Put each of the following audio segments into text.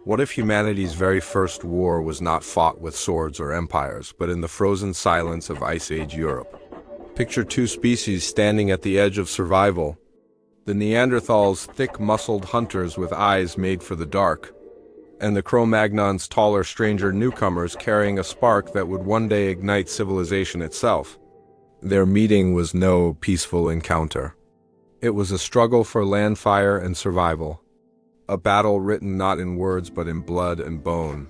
What if humanity's very first war was not fought with swords or empires, but in the frozen silence of Ice Age Europe? Picture two species standing at the edge of survival. The Neanderthals, thick-muscled hunters with eyes made for the dark, and the Cro-Magnons, taller, stranger newcomers carrying a spark that would one day ignite civilization itself. Their meeting was no peaceful encounter. It was a struggle for land, fire, and survival. A battle written not in words but in blood and bone.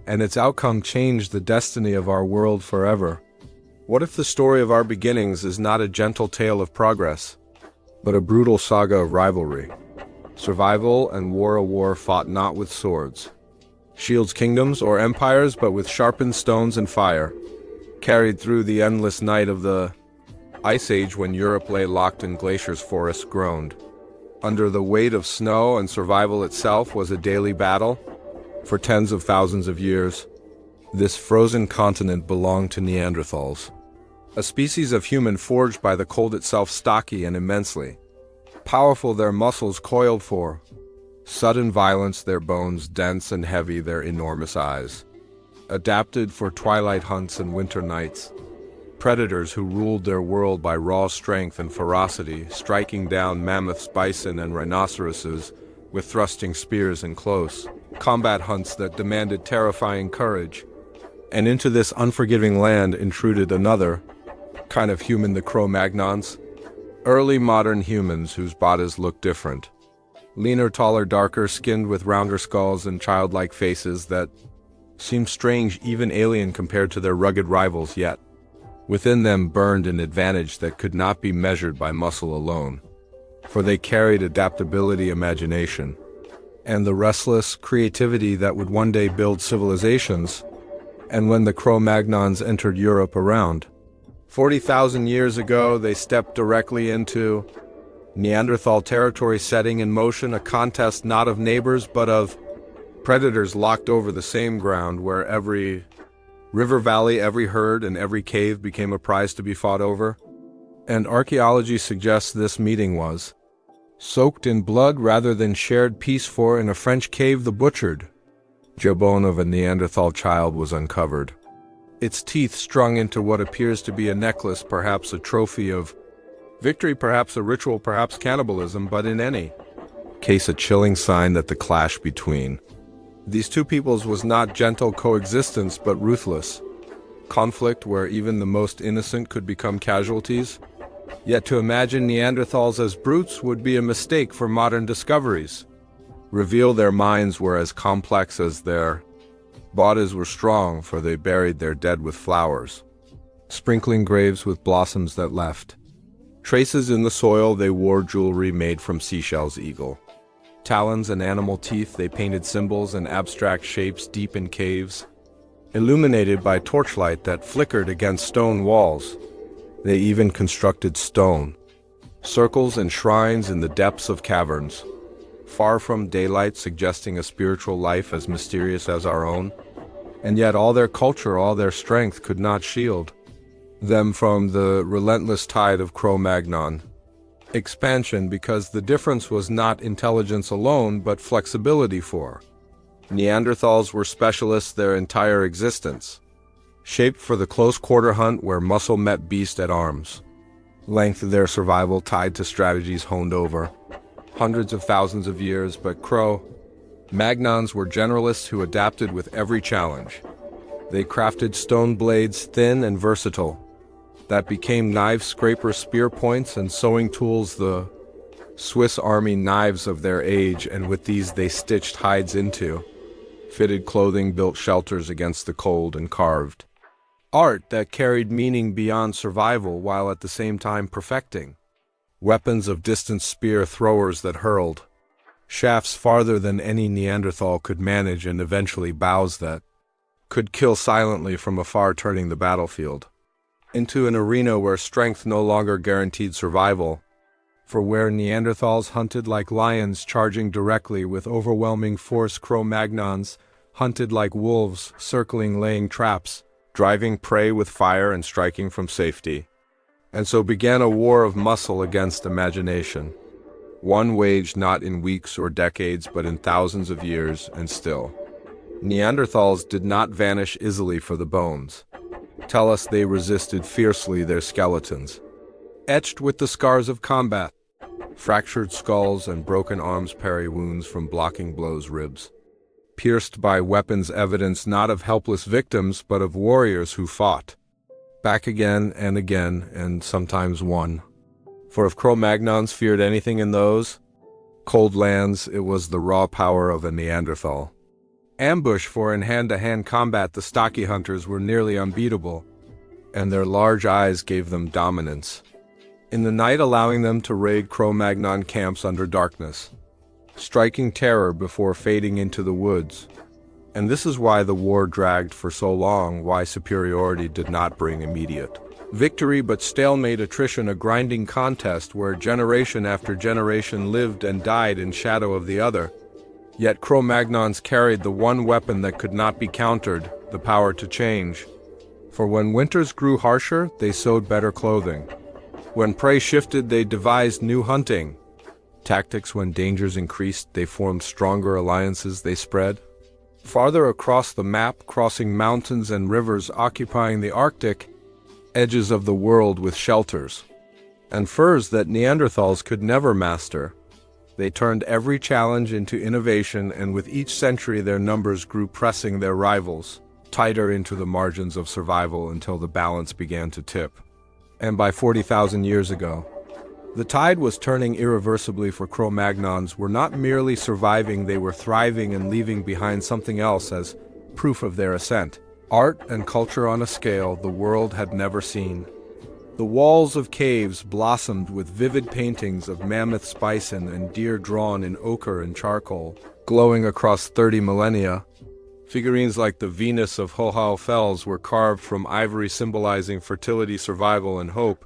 And its outcome changed the destiny of our world forever. What if the story of our beginnings is not a gentle tale of progress, but a brutal saga of rivalry? Survival and war, a war fought not with swords, shields, kingdoms, or empires, but with sharpened stones and fire, carried through the endless night of the Ice Age when Europe lay locked in glaciers, forests groaned. Under the weight of snow, and survival itself was a daily battle. For tens of thousands of years, this frozen continent belonged to Neanderthals, a species of human forged by the cold itself, stocky and immensely powerful, their muscles coiled for sudden violence, their bones dense and heavy, their enormous eyes adapted for twilight hunts and winter nights. Predators who ruled their world by raw strength and ferocity, striking down mammoths, bison, and rhinoceroses with thrusting spears and close combat hunts that demanded terrifying courage. And into this unforgiving land intruded another kind of human, the Cro-Magnons. Early modern humans whose bodies looked different. Leaner, taller, darker, skinned with rounder skulls and childlike faces that seemed strange, even alien compared to their rugged rivals, yet within them burned an advantage that could not be measured by muscle alone, for they carried adaptability, imagination, and the restless creativity that would one day build civilizations. And when the Cro-Magnons entered Europe around 40,000 years ago, they stepped directly into Neanderthal territory, setting in motion a contest not of neighbors but of predators locked over the same ground, where every river valley, every herd, and every cave became a prize to be fought over. And archaeology suggests this meeting was soaked in blood rather than shared peace, for in a French cave the butchered jawbone of a Neanderthal child was uncovered, its teeth strung into what appears to be a necklace, perhaps a trophy of victory, perhaps a ritual, perhaps cannibalism, but in any case a chilling sign that the clash between these two peoples was not gentle coexistence but ruthless conflict, where even the most innocent could become casualties. Yet to imagine Neanderthals as brutes would be a mistake, for modern discoveries reveal their minds were as complex as their bodies were strong, for they buried their dead with flowers, sprinkling graves with blossoms that left traces in the soil. They wore jewelry made from seashells, eagle talons, and animal teeth. They painted symbols and abstract shapes deep in caves, illuminated by torchlight that flickered against stone walls. They even constructed stone circles and shrines in the depths of caverns, far from daylight, suggesting a spiritual life as mysterious as our own. And yet all their culture, all their strength could not shield them from the relentless tide of Cro-Magnon expansion, because the difference was not intelligence alone, but flexibility. For Neanderthals were specialists their entire existence, shaped for the close-quarter hunt where muscle met beast at arm's length, their survival tied to strategies honed over hundreds of thousands of years. But Cro-Magnons were generalists who adapted with every challenge. They crafted stone blades, thin and versatile, that became knives, scrapers, spear points, and sewing tools, the Swiss army knives of their age. And with these they stitched hides into fitted clothing, built shelters against the cold, and carved art that carried meaning beyond survival, while at the same time perfecting weapons of distance, spear throwers that hurled shafts farther than any Neanderthal could manage, and eventually bows that could kill silently from afar, turning the battlefield into an arena where strength no longer guaranteed survival. For where Neanderthals hunted like lions, charging directly with overwhelming force, Cro-Magnons hunted like wolves, circling, laying traps, driving prey with fire, and striking from safety. And so began a war of muscle against imagination. One waged not in weeks or decades, but in thousands of years, and still. Neanderthals did not vanish easily for the bones. Tell us they resisted fiercely their skeletons, etched with the scars of combat, fractured skulls and broken arms, parry wounds from blocking blows, ribs pierced by weapons, evidence not of helpless victims, but of warriors who fought back again, and sometimes won. For if Cro-Magnons feared anything in those cold lands, it was the raw power of a Neanderthal. Ambush, for in hand-to-hand combat the stocky hunters were nearly unbeatable, and their large eyes gave them dominance in the night, allowing them to raid Cro-Magnon camps under darkness, striking terror before fading into the woods. And this is why the war dragged for so long, why superiority did not bring immediate victory, but stalemate, attrition, a grinding contest where generation after generation lived and died in shadow of the other. Yet Cro-Magnons carried the one weapon that could not be countered, the power to change. For when winters grew harsher, they sewed better clothing. When prey shifted, they devised new hunting tactics. When dangers increased, they formed stronger alliances. They spread farther across the map, crossing mountains and rivers, occupying the Arctic edges of the world with shelters and furs that Neanderthals could never master. They turned every challenge into innovation, and with each century their numbers grew, pressing their rivals tighter into the margins of survival until the balance began to tip. And by 40,000 years ago, the tide was turning irreversibly, for Cro-Magnons were not merely surviving, they were thriving and leaving behind something else as proof of their ascent. Art and culture on a scale the world had never seen. The walls of caves blossomed with vivid paintings of mammoths, bison, and deer drawn in ochre and charcoal, glowing across 30 millennia. Figurines like the Venus of Hohau Fells were carved from ivory, symbolizing fertility, survival, and hope.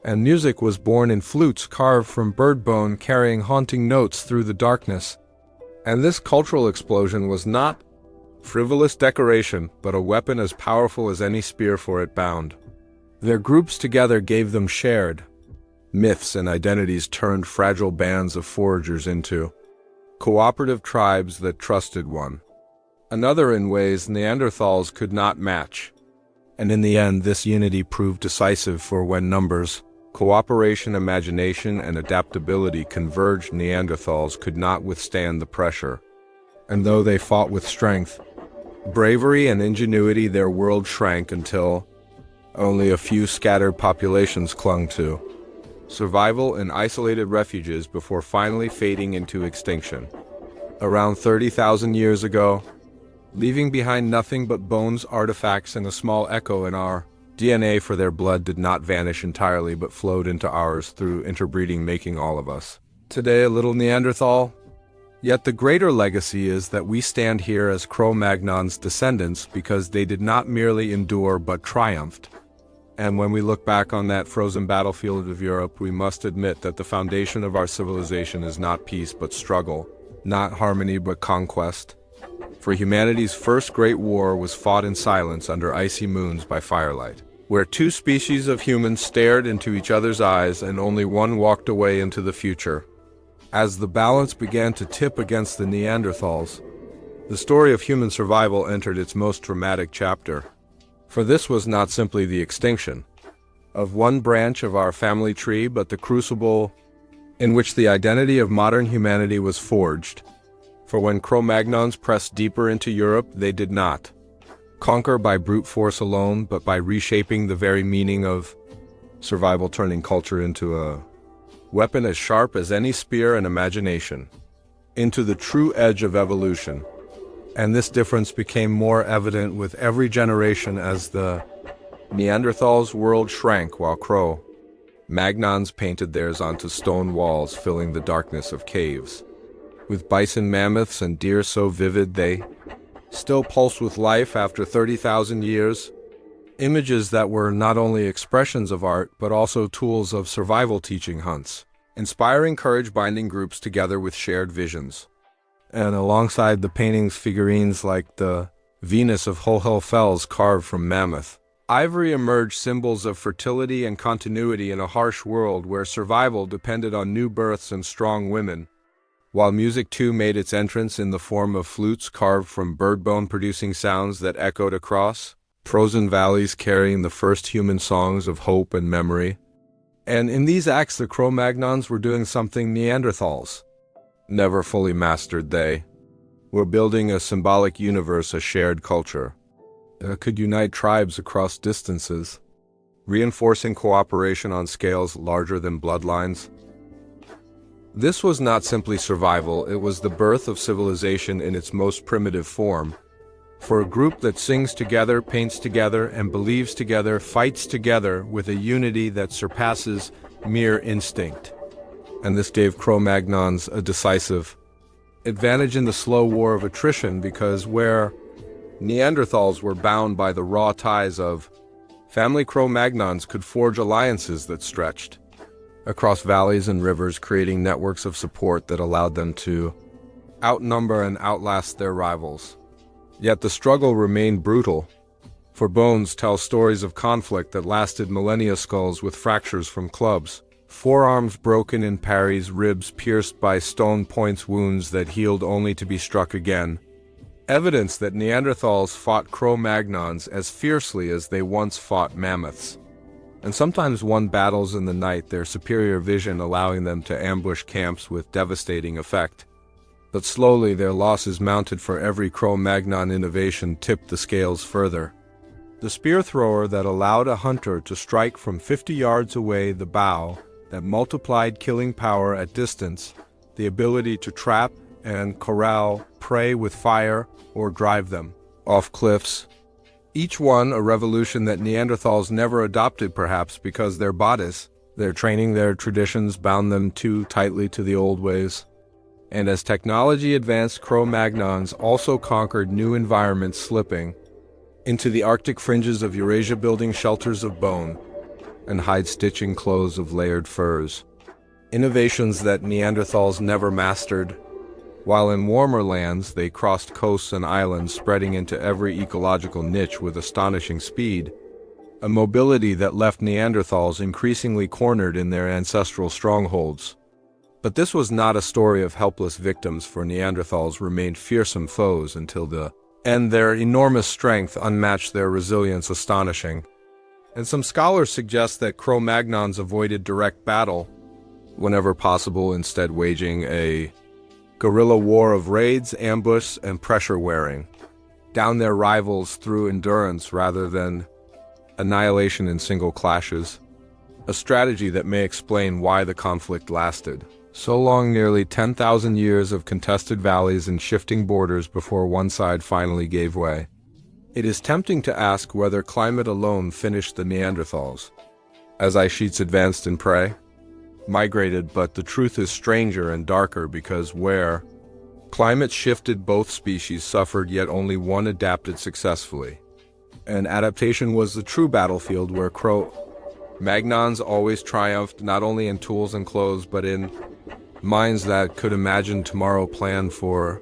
And music was born in flutes carved from bird bone, carrying haunting notes through the darkness. And this cultural explosion was not frivolous decoration, but a weapon as powerful as any spear, for it bound their groups together, gave them shared myths and identities, turned fragile bands of foragers into cooperative tribes that trusted one another in ways Neanderthals could not match. And in the end, this unity proved decisive, for when numbers, cooperation, imagination, and adaptability converged, Neanderthals could not withstand the pressure. And though they fought with strength, bravery, and ingenuity, their world shrank until only a few scattered populations clung to survival in isolated refuges before finally fading into extinction. Around 30,000 years ago, leaving behind nothing but bones, artifacts, and a small echo in our DNA, for their blood did not vanish entirely but flowed into ours through interbreeding, making all of us today a little Neanderthal. Yet the greater legacy is that we stand here as Cro-Magnons' descendants because they did not merely endure but triumphed. And when we look back on that frozen battlefield of Europe, we must admit that the foundation of our civilization is not peace but struggle, not harmony but conquest. For humanity's first great war was fought in silence under icy moons by firelight, where two species of humans stared into each other's eyes and only one walked away into the future. As the balance began to tip against the Neanderthals, the story of human survival entered its most dramatic chapter. For this was not simply the extinction of one branch of our family tree, but the crucible in which the identity of modern humanity was forged. For when Cro-Magnons pressed deeper into Europe, they did not conquer by brute force alone, but by reshaping the very meaning of survival, turning culture into a weapon as sharp as any spear, and imagination into the true edge of evolution. And this difference became more evident with every generation as the Neanderthals' world shrank while Cro-Magnons painted theirs onto stone walls, filling the darkness of caves with bison, mammoths, and deer so vivid they still pulse with life after 30,000 years. Images that were not only expressions of art, but also tools of survival, teaching hunts, inspiring courage, binding groups together with shared visions. And alongside the paintings, figurines like the Venus of Hohau Fells carved from mammoth Ivory emerged symbols of fertility and continuity in a harsh world where survival depended on new births and strong women, while music too made its entrance in the form of flutes carved from bird bone producing sounds that echoed across frozen valleys carrying the first human songs of hope and memory. And in these acts the Cro-Magnons were doing something Neanderthals never fully mastered. They were building a symbolic universe, a shared culture that could unite tribes across distances, reinforcing cooperation on scales larger than bloodlines. This was not simply survival, it was the birth of civilization in its most primitive form. For a group that sings together, paints together, and believes together, fights together with a unity that surpasses mere instinct. And this gave Cro-Magnons a decisive advantage in the slow war of attrition, because where Neanderthals were bound by the raw ties of family, Cro-Magnons could forge alliances that stretched across valleys and rivers, creating networks of support that allowed them to outnumber and outlast their rivals. Yet the struggle remained brutal, for bones tell stories of conflict that lasted millennia. Skulls with fractures from clubs, forearms broken in parries, ribs pierced by stone points, wounds that healed only to be struck again. Evidence that Neanderthals fought Cro-Magnons as fiercely as they once fought mammoths, and sometimes won battles in the night, their superior vision allowing them to ambush camps with devastating effect. But slowly their losses mounted, for every Cro-Magnon innovation tipped the scales further. The spear thrower that allowed a hunter to strike from 50 yards away, the bow that multiplied killing power at distance, the ability to trap and corral prey with fire or drive them off cliffs. Each one a revolution that Neanderthals never adopted, perhaps because their bodies, their training, their traditions bound them too tightly to the old ways. And as technology advanced, Cro-Magnons also conquered new environments, slipping into the Arctic fringes of Eurasia, building shelters of bone and hide-stitching clothes of layered furs. Innovations that Neanderthals never mastered. While in warmer lands, they crossed coasts and islands, spreading into every ecological niche with astonishing speed, a mobility that left Neanderthals increasingly cornered in their ancestral strongholds. But this was not a story of helpless victims, for Neanderthals remained fearsome foes until the end. Their enormous strength unmatched, their resilience astonishing. And some scholars suggest that Cro-Magnons avoided direct battle whenever possible, instead waging a guerrilla war of raids, ambush, and pressure wearing down their rivals through endurance rather than annihilation in single clashes. A strategy that may explain why the conflict lasted so long, nearly 10,000 years of contested valleys and shifting borders before one side finally gave way. It is tempting to ask whether climate alone finished the Neanderthals, as ice sheets advanced and prey migrated, but the truth is stranger and darker, because where climate shifted, both species suffered, yet only one adapted successfully. And adaptation was the true battlefield, where Cro-Magnons always triumphed, not only in tools and clothes, but in minds that could imagine tomorrow, plan for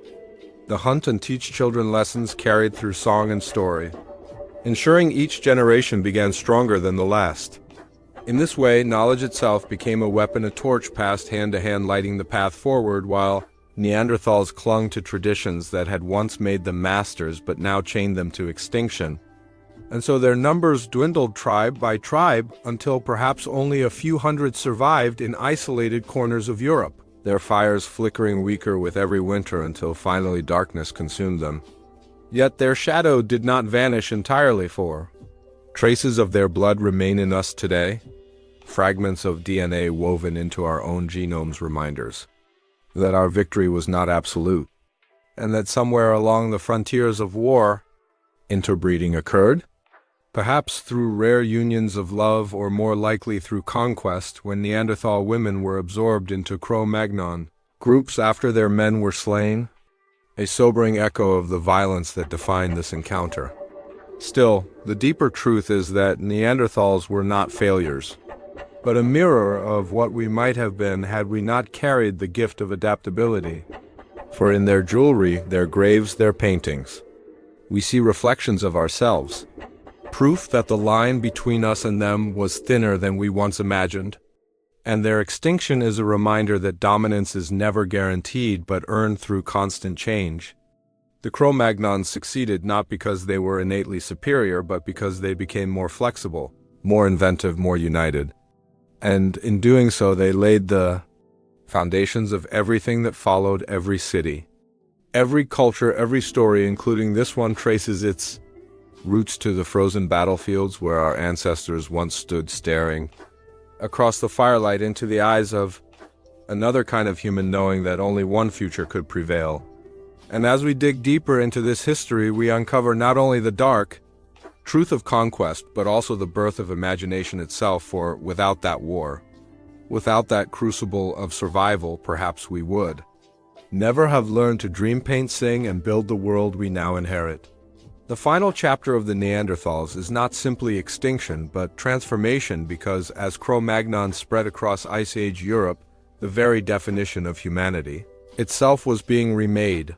the hunt, and teach children lessons carried through song and story, ensuring each generation began stronger than the last. In this way, knowledge itself became a weapon, a torch passed hand to hand, lighting the path forward, while Neanderthals clung to traditions that had once made them masters but now chained them to extinction. And so their numbers dwindled tribe by tribe until perhaps only a few hundred survived in isolated corners of Europe, their fires flickering weaker with every winter until finally darkness consumed them. Yet their shadow did not vanish entirely, for traces of their blood remain in us today, fragments of DNA woven into our own genomes, reminders that our victory was not absolute, and that somewhere along the frontiers of war, interbreeding occurred, perhaps through rare unions of love, or more likely through conquest, when Neanderthal women were absorbed into Cro-Magnon groups after their men were slain, a sobering echo of the violence that defined this encounter. Still, the deeper truth is that Neanderthals were not failures, but a mirror of what we might have been had we not carried the gift of adaptability. For in their jewelry, their graves, their paintings, we see reflections of ourselves, proof that the line between us and them was thinner than we once imagined. And their extinction is a reminder that dominance is never guaranteed but earned through constant change. The Cro-Magnons succeeded not because they were innately superior, but because they became more flexible, more inventive, more united. And in doing so, they laid the foundations of everything that followed every city. Every culture, every story, including this one, traces its roots to the frozen battlefields where our ancestors once stood staring across the firelight into the eyes of another kind of human, knowing that only one future could prevail. And as we dig deeper into this history, we uncover not only the dark truth of conquest, but also the birth of imagination itself, for without that war, without that crucible of survival, perhaps we would never have learned to dream, paint, sing, and build the world we now inherit. The final chapter of the Neanderthals is not simply extinction, but transformation, because as Cro-Magnon spread across Ice Age Europe, the very definition of humanity itself was being remade.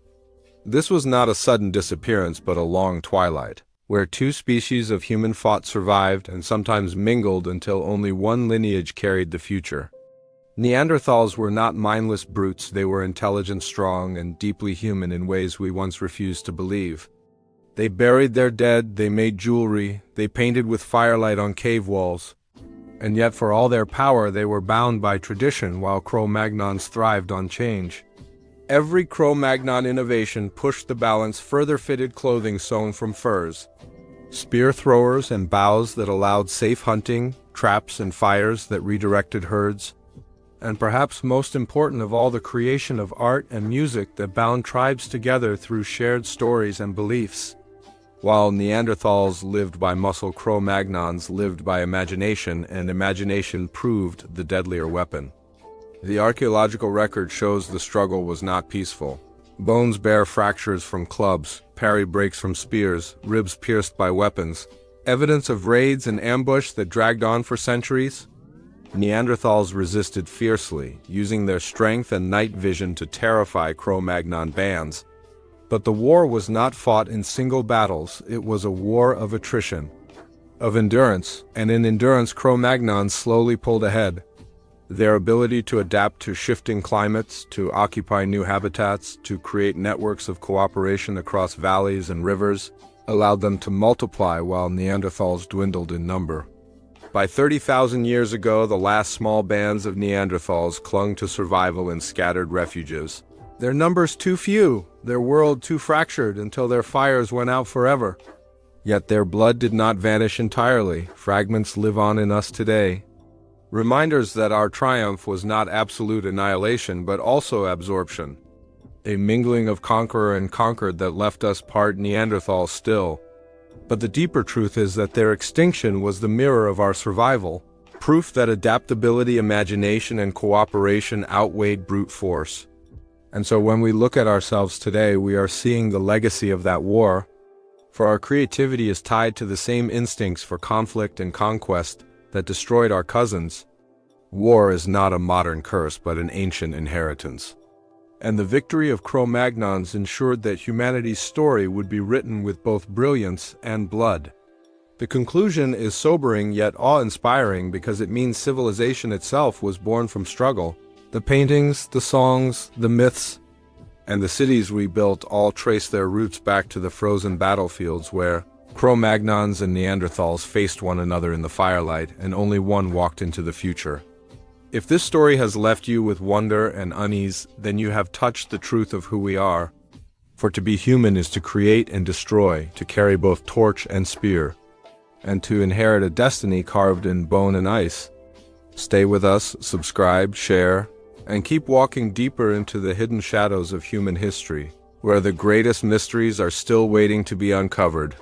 This was not a sudden disappearance, but a long twilight, where two species of human fought, survived, and sometimes mingled until only one lineage carried the future. Neanderthals were not mindless brutes. They were intelligent, strong, and deeply human in ways we once refused to believe. They buried their dead, they made jewelry, they painted with firelight on cave walls. And yet for all their power, they were bound by tradition, while Cro-Magnons thrived on change. Every Cro-Magnon innovation pushed the balance, further fitted clothing sewn from furs, spear throwers and bows that allowed safe hunting, traps and fires that redirected herds, and perhaps most important of all, the creation of art and music that bound tribes together through shared stories and beliefs. While Neanderthals lived by muscle, Cro-Magnons lived by imagination, and imagination proved the deadlier weapon. The archaeological record shows the struggle was not peaceful. Bones bear fractures from clubs, parry breaks from spears, ribs pierced by weapons, evidence of raids and ambush that dragged on for centuries. Neanderthals resisted fiercely, using their strength and night vision to terrify Cro-Magnon bands. But the war was not fought in single battles. It was a war of attrition, of endurance, and in endurance Cro-Magnons slowly pulled ahead. Their ability to adapt to shifting climates, to occupy new habitats, to create networks of cooperation across valleys and rivers, allowed them to multiply while Neanderthals dwindled in number. By 30,000 years ago, the last small bands of Neanderthals clung to survival in scattered refuges. Their numbers too few, their world too fractured, until their fires went out forever. Yet their blood did not vanish entirely. Fragments live on in us today. Reminders that our triumph was not absolute annihilation, but also absorption. A mingling of conqueror and conquered that left us part Neanderthal still. But the deeper truth is that their extinction was the mirror of our survival, proof that adaptability, imagination, and cooperation outweighed brute force. And so when we look at ourselves today, we are seeing the legacy of that war, for our creativity is tied to the same instincts for conflict and conquest that destroyed our cousins. War is not a modern curse, but an ancient inheritance. And the victory of Cro-Magnons ensured that humanity's story would be written with both brilliance and blood. The conclusion is sobering yet awe-inspiring, because it means civilization itself was born from struggle. The paintings, the songs, the myths, and the cities we built all trace their roots back to the frozen battlefields where Cro-Magnons and Neanderthals faced one another in the firelight, and only one walked into the future. If this story has left you with wonder and unease, then you have touched the truth of who we are. For to be human is to create and destroy, to carry both torch and spear, and to inherit a destiny carved in bone and ice. Stay with us, subscribe, share, and keep walking deeper into the hidden shadows of human history, where the greatest mysteries are still waiting to be uncovered.